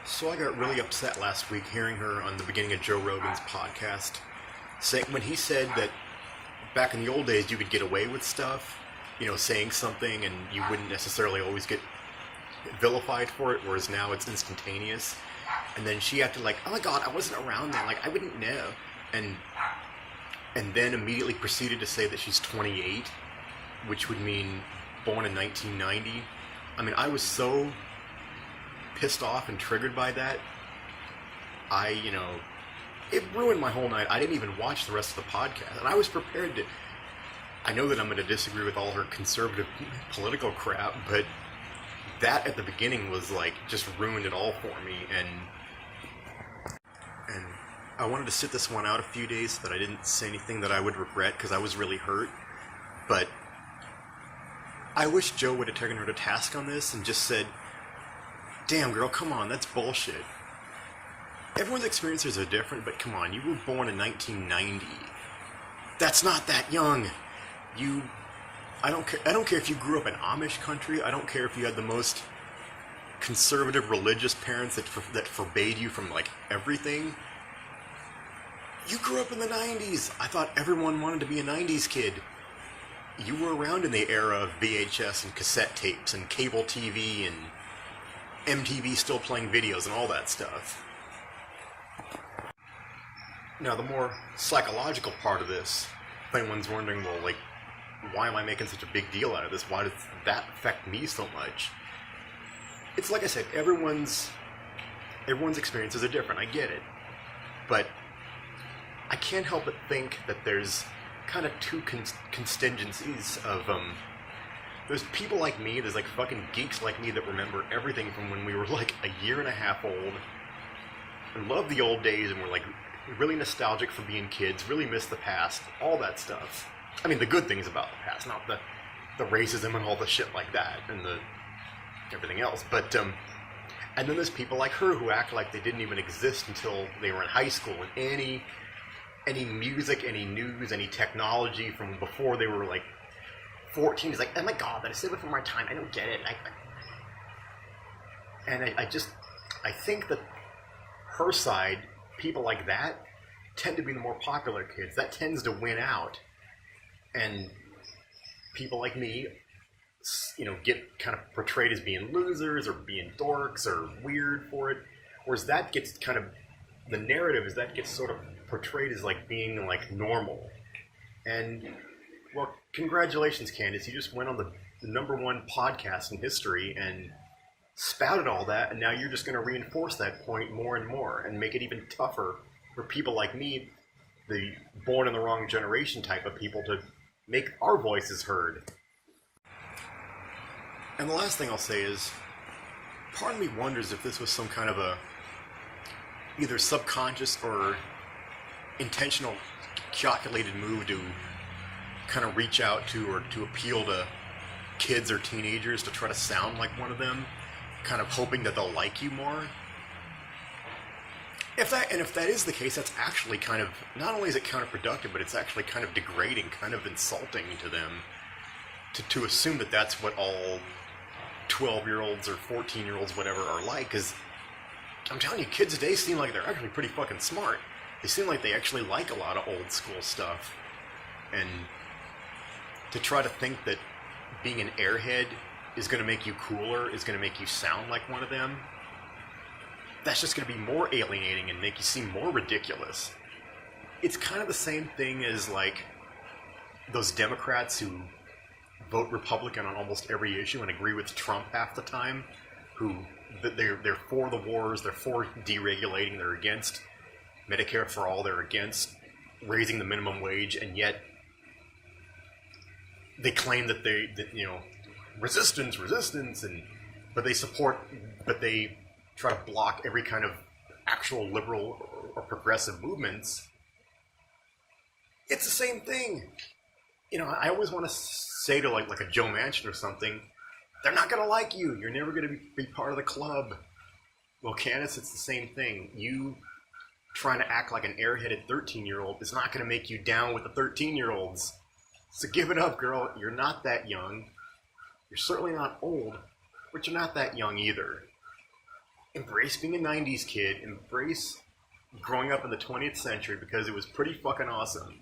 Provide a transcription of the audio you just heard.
So I got really upset last week hearing her on the beginning of Joe Rogan's podcast, when he said that back in the old days you could get away with stuff, saying something and you wouldn't necessarily always get vilified for it, whereas now it's instantaneous. And then she acted like, "Oh my God, I wasn't around then, like I wouldn't know," and then immediately proceeded to say that she's 28, which would mean born in 1990. I mean, I was so pissed off and triggered by that. It ruined my whole night. I didn't even watch the rest of the podcast, and I was prepared to. I know that I'm going to disagree with all her conservative political crap, but that at the beginning was like just ruined it all for me, and I wanted to sit this one out a few days so that I didn't say anything that I would regret, because I was really hurt. But I wish Joe would have taken her to task on this and just said, "Damn, girl, come on, that's bullshit. Everyone's experiences are different, but come on, you were born in 1990. That's not that young. I don't care if you grew up in Amish country. I don't care if you had the most conservative religious parents that forbade you from like everything. You grew up in the 90s. I thought everyone wanted to be a 90s kid. You were around in the era of VHS and cassette tapes and cable TV and MTV still playing videos and all that stuff." Now, the more psychological part of this, if anyone's wondering, well, like, why am I making such a big deal out of this? Why does that affect me so much? It's like I said, everyone's experiences are different. I get it. But I can't help but think that there's kind of two contingencies of, there's people like me, there's like fucking geeks like me that remember everything from when we were like a year and a half old and love the old days, and we're like really nostalgic for being kids, really miss the past, all that stuff. I mean, the good things about the past, not the racism and all the shit like that and the everything else. But and then there's people like her who act like they didn't even exist until they were in high school, and any music, any news, any technology from before they were like 14 is like, "Oh my God, that is so before my time. I don't get it." I think that her side, people like that, tend to be the more popular kids. That tends to win out. And people like me, get kind of portrayed as being losers or being dorks or weird for it. Whereas that gets kind of, the narrative is that gets sort of portrayed as like being like normal. And, well, congratulations, Candace. You just went on the #1 podcast in history and spouted all that, and now you're just going to reinforce that point more and more and make it even tougher for people like me, the born in the wrong generation type of people, to make our voices heard. And the last thing I'll say is, part of me wonders if this was some kind of a either subconscious or intentional, calculated move to kind of reach out to or to appeal to kids or teenagers to try to sound like one of them, kind of hoping that they'll like you more. If that is the case, that's actually kind of, not only is it counterproductive, but it's actually kind of degrading, kind of insulting to them, to assume that that's what all 12-year-olds or 14-year-olds, whatever, are like. Because I'm telling you, kids today seem like they're actually pretty fucking smart. They seem like they actually like a lot of old school stuff. And to try to think that being an airhead is going to make you cooler, is going to make you sound like one of them, that's just going to be more alienating and make you seem more ridiculous. It's kind of the same thing as like those Democrats who vote Republican on almost every issue and agree with Trump half the time, who they're for the wars, they're for deregulating, they're against Medicare for all, they're against raising the minimum wage, and yet they claim that resistance, but they try to block every kind of actual liberal or progressive movements. It's the same thing. I always want to say to like a Joe Manchin or something, they're not going to like you. You're never going to be part of the club. Well, Candace, it's the same thing. You trying to act like an airheaded 13-year-old is not going to make you down with the 13-year-olds. So give it up, girl. You're not that young. You're certainly not old, but you're not that young either. embrace being a 90s kid, embrace growing up in the 20th century because it was pretty fucking awesome.